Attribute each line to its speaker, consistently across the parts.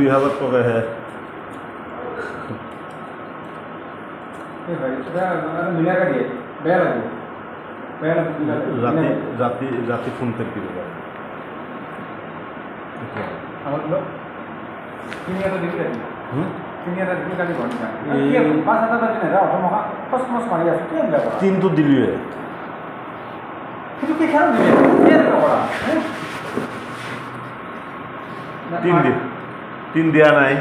Speaker 1: 2000 টাকা হ্যাঁ জাতি ফোন থেকে কিন্তু দিলিয়ে তিন দিয়া নাই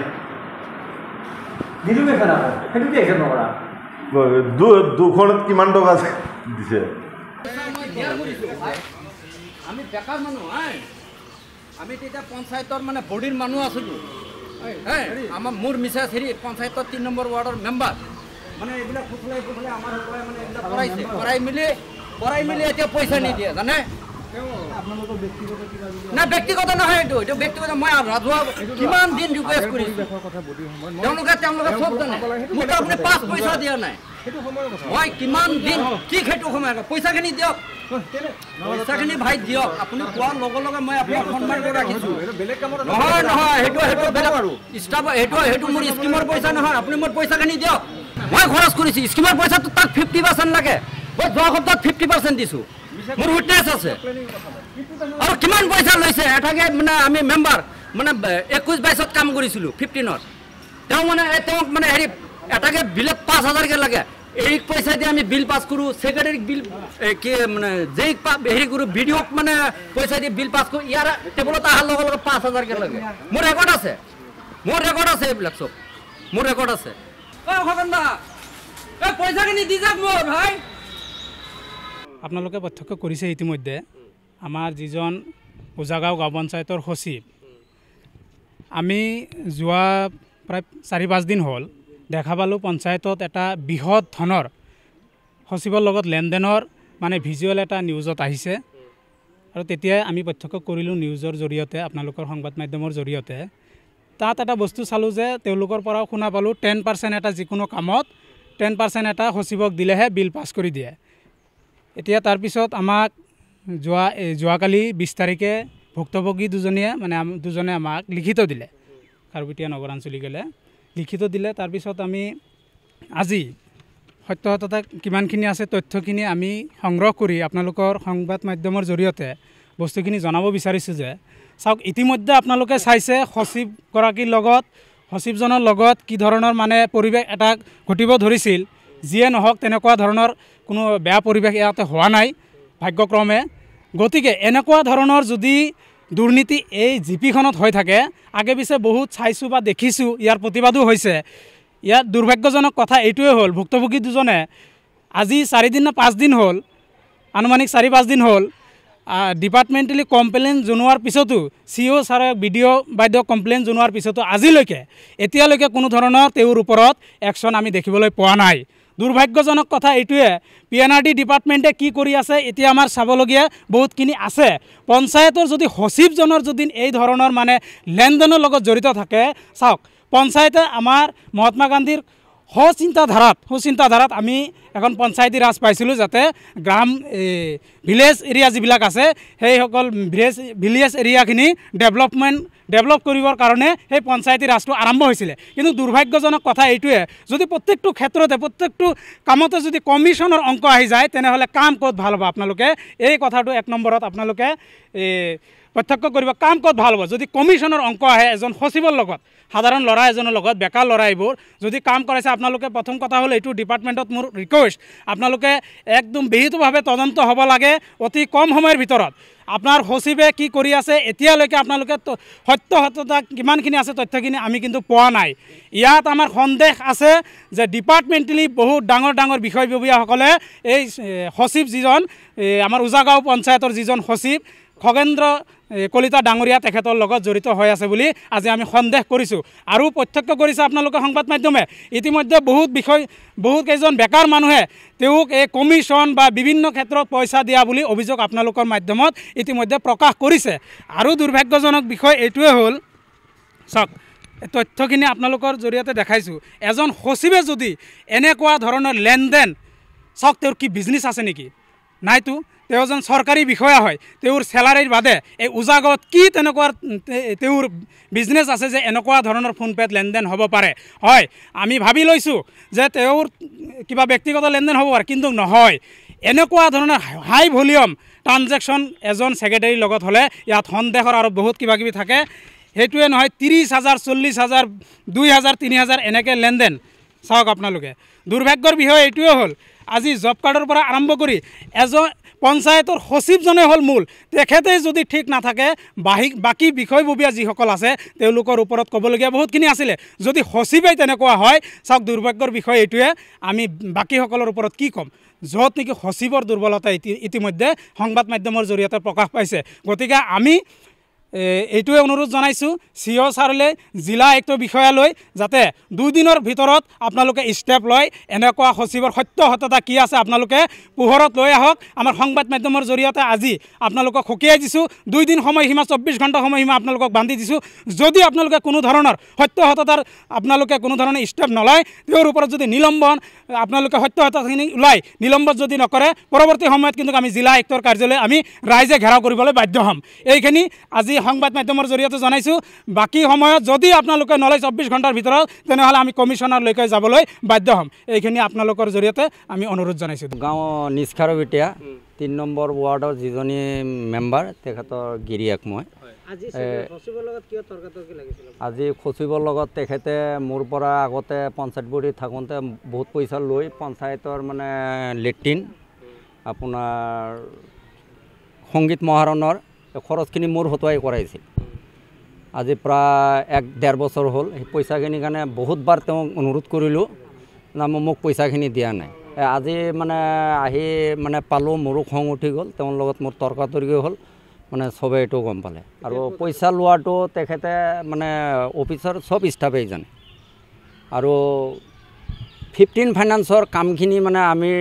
Speaker 1: দুখনত কিমান টকা দিছে
Speaker 2: আমি বেকাৰ মানুহ আমি তেতিয়া পঞ্চায়তৰ মানে বডিৰ মানুহ আছিলোঁ আমাৰ মোৰ মিছা হেৰি পঞ্চায়তৰ 3 নম্বৰ ৱাৰ্ডৰ মেম্বাৰ মানে এইবিলাক ফুফলাই আমাৰ মানে এইবিলাক কৰাই মেলি এতিয়া পইচা নিদিয়ে জানে না ব্যক্তিগত নহয় এইটো ব্যক্তিগত মই ৰাজহুৱা কিমান দিন ৰিকুৱেষ্ট কৰিছোঁ তেওঁলোকে চব জানে মোক আপুনি 5 পইচা দিয়া নাই মই কিমান দিন কি সেইটো সময় পইচাখিনি দিয়ক পইচাখিনি ভাই দিয়ক আপুনি কোৱাৰ লগে লগে মই আপোনাক সন্মান কৰি ৰাখিছোঁ নহয় সেইটো বেলেগ আৰু ষ্টাফ সেইটো মোৰ স্কিমৰ পইচা নহয় আপুনি মোৰ পইচাখিনি দিয়ক মই খৰচ কৰিছোঁ স্কিমৰ পইচাটো তাক 50% লাগে মই যোৱা সপ্তাহত 50% দিছোঁ মোৰ উইটনেছ আছে আৰু কিমান পইচা লৈছে এটাকে মানে আমি মেম্বাৰ মানে 21-22ত কাম কৰিছিলোঁ 15ত তেওঁ মানে তেওঁক মানে হেৰি এটাকে বিলত 5000কে লাগে এই পইচা দি আমি বিল পাছ কৰোঁ ছেক্ৰেটাৰীক বিল কি মানে যেই হেৰি কৰোঁ ভিডিঅ'ক মানে পইচা দি বিল পাছ কৰোঁ ইয়াৰ টেবুলত অহাৰ লগে লগে 5000কে লাগে মোৰ ৰেকৰ্ড আছে এইবিলাক চব মোৰ ৰেকৰ্ড আছে খগেনদা এই পইচাখিনি দি যাওক মোৰ ভাই
Speaker 3: আপোনালোকে প্ৰত্যক্ষ কৰিছে ইতিমধ্যে আমাৰ যিজন ওজাগাঁও গাঁও পঞ্চায়তৰ সচিব আমি যোৱা প্ৰায় 4-5 দিন হ'ল দেখা পালোঁ পঞ্চায়তত এটা বৃহৎ ধনৰ সচিবৰ লগত লেনদেনৰ মানে ভিজুৱেল এটা নিউজত আহিছে আৰু তেতিয়াই আমি প্ৰত্যক্ষ কৰিলোঁ নিউজৰ জৰিয়তে আপোনালোকৰ সংবাদ মাধ্যমৰ জৰিয়তে তাত এটা বস্তু চালোঁ যে তেওঁলোকৰ পৰাও শুনা পালোঁ 10% এটা যিকোনো কামত 10% এটা সচিবক দিলেহে বিল পাছ কৰি দিয়ে এতিয়া তাৰপিছত আমাক যোৱাকালি 20 তাৰিখে ভুক্তভোগী দুজনে আমাক লিখিত দিলে খাৰুপেটীয়া নগৰ আঞ্চলিকলে লিখিত দিলে তাৰপিছত আমি আজি সত্যতা কিমানখিনি আছে তথ্যখিনি আমি সংগ্ৰহ কৰি আপোনালোকৰ সংবাদ মাধ্যমৰ জৰিয়তে বস্তুখিনি জনাব বিচাৰিছোঁ যে চাওক ইতিমধ্যে আপোনালোকে চাইছে সচিবজনৰ লগত কি ধৰণৰ মানে পৰিৱেশ এটা ঘটিব ধৰিছিল যিয়ে নহওক তেনেকুৱা ধৰণৰ কোনো বেয়া পৰিৱেশ ইয়াতে হোৱা নাই ভাগ্যক্ৰমে গতিকে এনেকুৱা ধৰণৰ যদি দুৰ্নীতি এই জিপিখনত হৈ থাকে আগে পিছে বহুত চাইছোঁ বা দেখিছোঁ ইয়াৰ প্ৰতিবাদো হৈছে ইয়াত দুৰ্ভাগ্যজনক কথা এইটোৱে হ'ল ভুক্তভোগী দুজনে আজি 4 দিন না 5 দিন হ'ল আনুমানিক 4-5 দিন হ'ল ডিপাৰ্টমেণ্টেলি কমপ্লেইন জনোৱাৰ পিছতো CEO ছাৰে BDO বাইদেউ কমপ্লেইন জনোৱাৰ পিছতো আজিলৈকে এতিয়ালৈকে কোনো ধৰণৰ তেওঁৰ ওপৰত একশ্যন আমি দেখিবলৈ পোৱা নাই দুৰ্ভাগ্যজনক কথা এইটোৱে PNRD ডিপাৰ্টমেণ্টে কি কৰি আছে এতিয়া আমাৰ চাবলগীয়া বহুতখিনি আছে পঞ্চায়তৰ যদি সচিবজনৰ যদি এই ধৰণৰ মানে লেনদেনৰ লগত জড়িত থাকে চাওক পঞ্চায়তে আমাৰ মহাত্মা গান্ধীৰ সুচিন্তাধাৰাত আমি এখন পঞ্চায়তী ৰাজ পাইছিলোঁ যাতে ভিলেজ এৰিয়া যিবিলাক আছে সেইসকল ভিলেজ এৰিয়াখিনি ডেভেলপ কৰিবৰ কাৰণে সেই পঞ্চায়তী ৰাজটো আৰম্ভ হৈছিলে কিন্তু দুৰ্ভাগ্যজনক কথা এইটোৱে যদি প্ৰত্যেকটো ক্ষেত্ৰতে প্ৰত্যেকটো কামতে যদি কমিশ্যনৰ অংক আহি যায় তেনেহ'লে কাম ক'ত ভাল হ'ব আপোনালোকে এই কথাটো 1 নম্বৰত আপোনালোকে প্ৰত্যক্ষ কৰিব কাম ক'ত ভাল হ'ব যদি কমিশ্যনৰ অংক আহে এজন সচিবৰ লগত সাধাৰণ ল'ৰা এজনৰ লগত বেকাৰ ল'ৰা এইবোৰ যদি কাম কৰাইছে আপোনালোকে প্ৰথম কথা হ'ল এইটো ডিপাৰ্টমেণ্টত মোৰ ৰিকুৱেষ্ট আপোনালোকে একদম বিহিতভাৱে তদন্ত হ'ব লাগে অতি কম সময়ৰ ভিতৰত আপোনাৰ সচিবে কি কৰি আছে এতিয়ালৈকে আপোনালোকে সত্যতা কিমানখিনি আছে তথ্যখিনি আমি কিন্তু পোৱা নাই ইয়াত আমাৰ সন্দেহ আছে যে ডিপাৰ্টমেণ্টেলি বহুত ডাঙৰ বিষয়ববীয়াসকলে এই সচিব যিজন আমাৰ ওজাগাঁও পঞ্চায়তৰ যিজন সচিব খগেন্দ্ৰ কলিতা ডাঙৰীয়া তেখেতৰ লগত জড়িত হৈ আছে বুলি আজি আমি সন্দেহ কৰিছোঁ আৰু প্ৰত্যক্ষ কৰিছে আপোনালোকে সংবাদ মাধ্যমে ইতিমধ্যে বহুত কেইজন বেকাৰ মানুহে তেওঁক এই কমিশ্যন বা বিভিন্ন ক্ষেত্ৰত পইচা দিয়া বুলি অভিযোগ আপোনালোকৰ মাধ্যমত ইতিমধ্যে প্ৰকাশ কৰিছে আৰু দুৰ্ভাগ্যজনক বিষয় এইটোৱে হ'ল চাওক তথ্যখিনি আপোনালোকৰ জৰিয়তে দেখাইছোঁ এজন সচিবে যদি এনেকুৱা ধৰণৰ লেনদেন চাওক তেওঁৰ কি বিজনেছ আছে নেকি নাইতো তেওঁ এজন চৰকাৰী বিষয়া হয় তেওঁৰ চেলাৰীৰ বাদে এই উজাগত কি তেনেকুৱা তেওঁৰ বিজনেছ আছে যে এনেকুৱা ধৰণৰ ফোনপে'ত লেনদেন হ'ব পাৰে হয় আমি ভাবি লৈছোঁ যে তেওঁৰ কিবা ব্যক্তিগত লেনদেন হ'ব পাৰে কিন্তু নহয় এনেকুৱা ধৰণৰ হাই ভলিউম ট্ৰানজেকশ্যন এজন ছেক্ৰেটাৰীৰ লগত হ'লে ইয়াত সন্দেহৰ আৰু বহুত কিবা কিবি থাকে সেইটোৱে নহয় 30,000 40,000 2,000 3,000 এনেকৈ লেনদেন চাওক আপোনালোকে দুৰ্ভাগ্যৰ বিষয় এইটোৱে হ'ল আজি জব কাৰ্ডৰ পৰা আৰম্ভ কৰি এজন পঞ্চায়তৰ সচিবজনে হ'ল মূল তেখেতে যদি ঠিক নাথাকে বাকী বিষয়ববীয়া যিসকল আছে তেওঁলোকৰ ওপৰত ক'বলগীয়া বহুতখিনি আছিলে যদি সচিবেই তেনেকুৱা হয় চাওক দুৰ্ভাগ্যৰ বিষয় এইটোৱে আমি বাকীসকলৰ ওপৰত কি ক'ম য'ত নেকি সচিবৰ দুৰ্বলতা ইতিমধ্যে সংবাদ মাধ্যমৰ জৰিয়তে প্ৰকাশ পাইছে গতিকে আমি এইটোৱে অনুৰোধ জনাইছোঁ CEO ছাৰলৈ জিলা আয়ুক্ত বিষয়ালৈ যাতে 2 দিনৰ ভিতৰত আপোনালোকে ষ্টেপ লয় এনেকুৱা সচিবৰ সত্যতা কি আছে আপোনালোকে পোহৰত লৈ আহক আমাৰ সংবাদ মাধ্যমৰ জৰিয়তে আজি আপোনালোকক সকীয়াই দিছোঁ 2 দিন সময়সীমা 24 ঘণ্টা সময়সীমা আপোনালোকক বান্ধি দিছোঁ যদি আপোনালোকে কোনো ধৰণৰ সত্যতাৰ আপোনালোকে কোনো ধৰণৰ ষ্টেপ নলয় তেওঁৰ ওপৰত যদি নিলম্বন আপোনালোকে সত্যতাখিনি ওলাই নিলম্বন যদি নকৰে পৰৱৰ্তী সময়ত কিন্তু আমি জিলা আয়ুক্তৰ কাৰ্যালয় আমি ৰাইজে ঘেৰাও কৰিবলৈ বাধ্য হ'ম এইখিনি আজি সংবাদ মাধ্যমৰ জৰিয়তে জনাইছোঁ বাকী সময়ত যদি আপোনালোকে নলয় 24 ঘণ্টাৰ ভিতৰত তেনেহ'লে আমি কমিশ্যনাৰলৈকে যাবলৈ বাধ্য হ'ম এইখিনি আপোনালোকৰ জৰিয়তে আমি অনুৰোধ জনাইছোঁ
Speaker 4: গাঁও নিষ্কাৰবিটিয়া 3 নম্বৰ ৱাৰ্ডৰ যিজনী মেম্বাৰ তেখেতৰ গিৰিয়াক মই আজি সচিবৰ লগত তেখেতে মোৰ পৰা আগতে পঞ্চায়ত বৰ্ডি থাকোঁতে বহুত পইচা লৈ পঞ্চায়তৰ মানে লেট্ৰিন আপোনাৰ সংগীত মহাৰণৰ খৰচখিনি মোৰ হতুৱাই কৰাইছিল আজি প্ৰায় 1-1.5 বছৰ হ'ল সেই পইচাখিনিৰ কাৰণে বহুতবাৰ তেওঁক অনুৰোধ কৰিলোঁ না মোক পইচাখিনি দিয়া নাই আজি মানে আহি মানে পালোঁ মোৰো খং উঠি গ'ল তেওঁৰ লগত মোৰ তৰ্কাতৰ্কি হ'ল মানে চবে এইটো গম পালে আৰু পইচা লোৱাটো তেখেতে মানে অফিচৰ চব ষ্টাফেই জানে আৰু 15 ফাইনেন্সৰ কামখিনি মানে আমি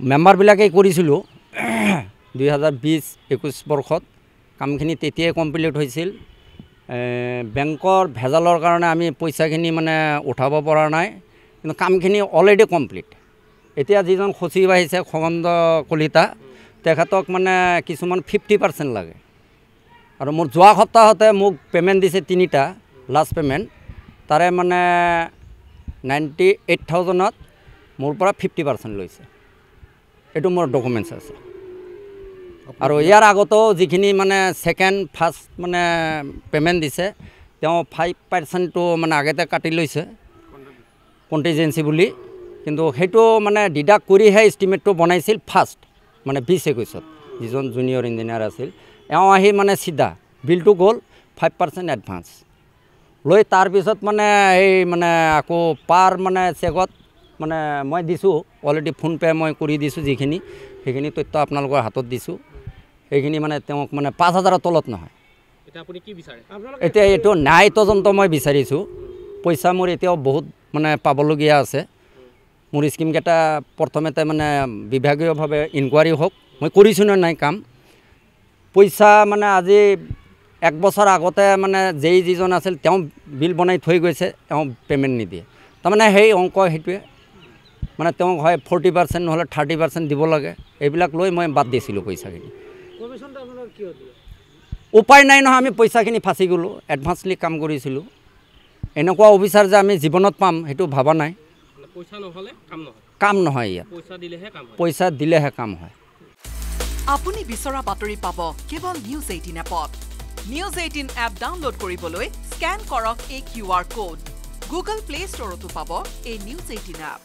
Speaker 4: মেম্বাৰবিলাকেই কৰিছিলোঁ 2020-21 বৰ্ষত কামখিনি তেতিয়াই কমপ্লিট হৈছিল বেংকৰ ভেজালৰ কাৰণে আমি পইচাখিনি মানে উঠাব পৰা নাই কিন্তু কামখিনি অলৰেডি কমপ্লিট এতিয়া যিজন সচিব আহিছে খগেন্দ্ৰ কলিতা তেখেতক মানে কিছুমান 50% লাগে আৰু মোৰ যোৱা সপ্তাহতে মোক পে'মেণ্ট দিছে 3টা লাষ্ট পে'মেণ্ট তাৰে মানে 98,000ত মোৰ পৰা 50% লৈছে এইটো মোৰ ডকুমেণ্টছ আছে আৰু ইয়াৰ আগতেও যিখিনি মানে ছেকেণ্ড ফাৰ্ষ্ট মানে পে'মেণ্ট দিছে তেওঁ 5%টো মানে আগতে কাটি লৈছে কণ্টিজেঞ্চি বুলি কিন্তু সেইটো মানে ডিডাক্ট কৰিহে এষ্টিমেটটো বনাইছিল ফাৰ্ষ্ট মানে 2021ত যিজন জুনিয়ৰ ইঞ্জিনিয়াৰ আছিল এওঁ আহি মানে চিধা বিলটো গ'ল 5% এডভান্স লৈ তাৰপিছত মানে এই মানে আকৌ পাৰ মানে চেকত মানে মই দিছোঁ অলৰেডি ফোনপে' মই কৰি দিছোঁ যিখিনি সেইখিনি তথ্য আপোনালোকৰ হাতত দিছোঁ সেইখিনি মানে তেওঁক মানে 5,000ৰ তলত নহয় এতিয়া এইটো ন্যায় তদন্ত মই বিচাৰিছোঁ পইচা মোৰ এতিয়াও বহুত মানে পাবলগীয়া আছে মোৰ স্কিমকেইটা প্ৰথমতে মানে বিভাগীয়ভাৱে ইনকুৱাৰী হওক মই কৰিছোঁ নে নাই কাম পইচা মানে আজি 1 বছৰ আগতে মানে যিজন আছিল তেওঁ বিল বনাই থৈ গৈছে তেওঁ পে'মেণ্ট নিদিয়ে তাৰমানে সেই অংক সেইটোৱে মানে তেওঁক হয় 40% নহ'লে 30% দিব লাগে এইবিলাক লৈ মই বাদ দিছিলোঁ পইচাখিনি উপায় নাই নহয় আমি পইচাখিনি ফাঁচি গ'লোঁ এডভান্সলি কাম কৰিছিলোঁ এনেকুৱা অফিচাৰ যে আমি জীৱনত পাম সেইটো ভবা নাই কাম নহয় ইয়াত পইচা দিলেহে কাম হয়
Speaker 5: আপুনি বিচৰা বাতৰি পাব কেৱল নিউজ 18 এপত নিউজ 18 এপ ডাউনলোড কৰিবলৈ স্কেন কৰক এই QR কোড গুগল প্লে ষ্টৰতো পাব এই নিউজ 18 এপ